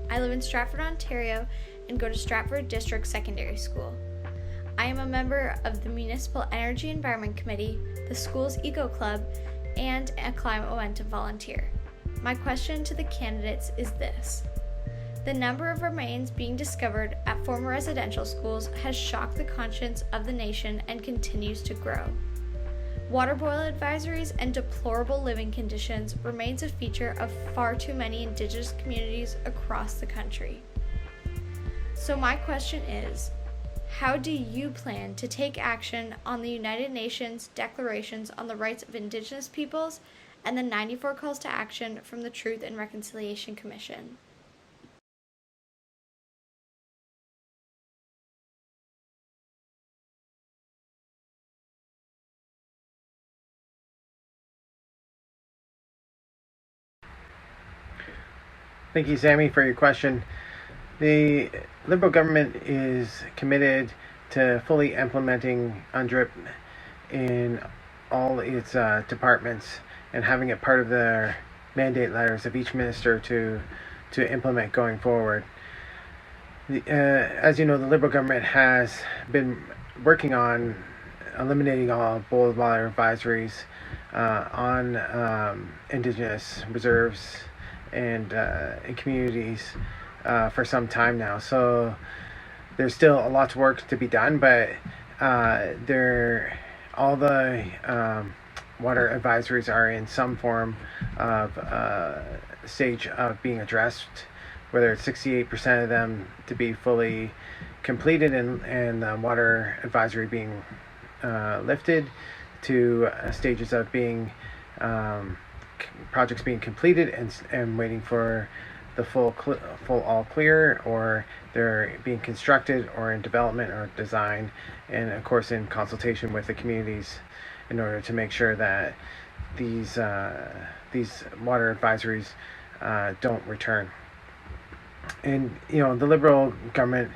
I live in Stratford, Ontario, and go to Stratford District Secondary School. I am a member of the Municipal Energy Environment Committee, the school's Eco Club, and a Climate Momentum volunteer. My question to the candidates is this. The number of remains being discovered at former residential schools has shocked the conscience of the nation and continues to grow. Water boil advisories and deplorable living conditions remains a feature of far too many Indigenous communities across the country. So my question is, how do you plan to take action on the United Nations declarations on the rights of Indigenous peoples and the 94 calls to action from the Truth and Reconciliation Commission? Thank you, Sammy, for your question. The Liberal government is committed to fully implementing UNDRIP in all its departments and having it part of their mandate letters of each minister to implement going forward. As you know, the Liberal government has been working on eliminating all boil water advisories on Indigenous reserves and in communities for some time now. So there's still a lot of work to be done, but all the water advisories are in some form of stage of being addressed, whether it's 68% of them to be fully completed and water advisory being lifted, to stages of being projects being completed and waiting for the full all clear, or they're being constructed or in development or design, and of course in consultation with the communities in order to make sure that these water advisories don't return. And you know, the Liberal government,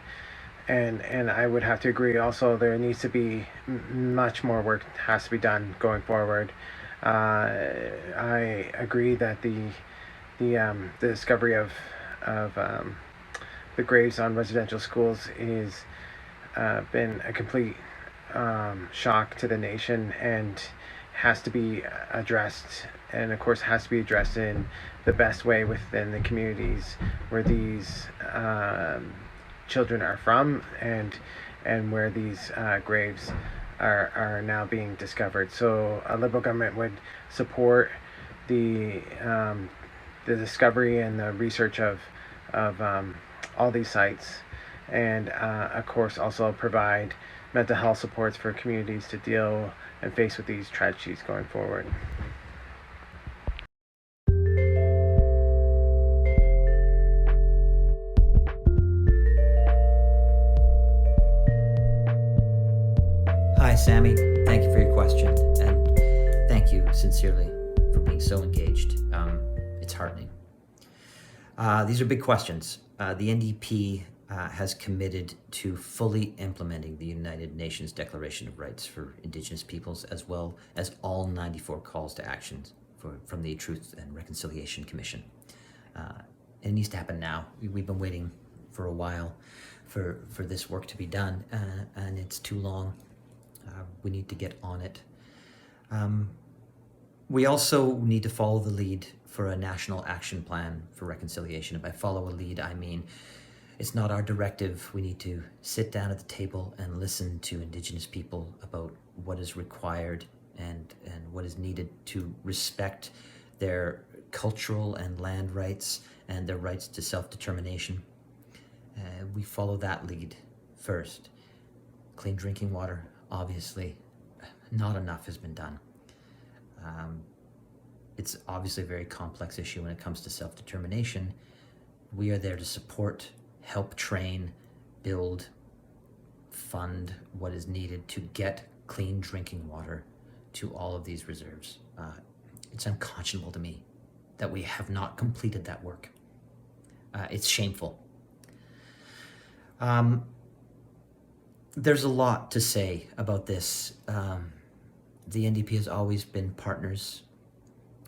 and I would have to agree also, there needs to be much more work has to be done going forward. I agree that the discovery of the graves on residential schools is been a complete shock to the nation and has to be addressed, and of course has to be addressed in the best way within the communities where these children are from and where these graves are now being discovered. So a Liberal government would support the discovery and the research of all these sites, and of course also provide mental health supports for communities to deal and face with these tragedies going forward. Hi, Sammy. Thank you for your question, and thank you sincerely for being so engaged. It's heartening. These are big questions. The NDP has committed to fully implementing the United Nations Declaration of Rights for Indigenous Peoples, as well as all 94 calls to action from the Truth and Reconciliation Commission. It needs to happen now. We've been waiting for a while for this work to be done, and it's too long. We need to get on it. We also need to follow the lead for a national action plan for reconciliation. If I follow a lead, I mean it's not our directive. We need to sit down at the table and listen to Indigenous people about what is required and what is needed to respect their cultural and land rights and their rights to self-determination. We follow that lead first. Clean drinking water, obviously, not enough has been done. It's obviously a very complex issue when it comes to self-determination. We are there to support, help train, build, fund what is needed to get clean drinking water to all of these reserves. It's unconscionable to me that we have not completed that work. It's shameful. There's a lot to say about this. The NDP has always been partners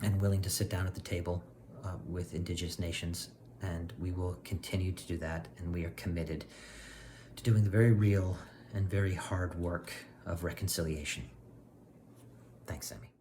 and willing to sit down at the table with Indigenous nations and we will continue to do that, and we are committed to doing the very real and very hard work of reconciliation. Thanks, Sammy.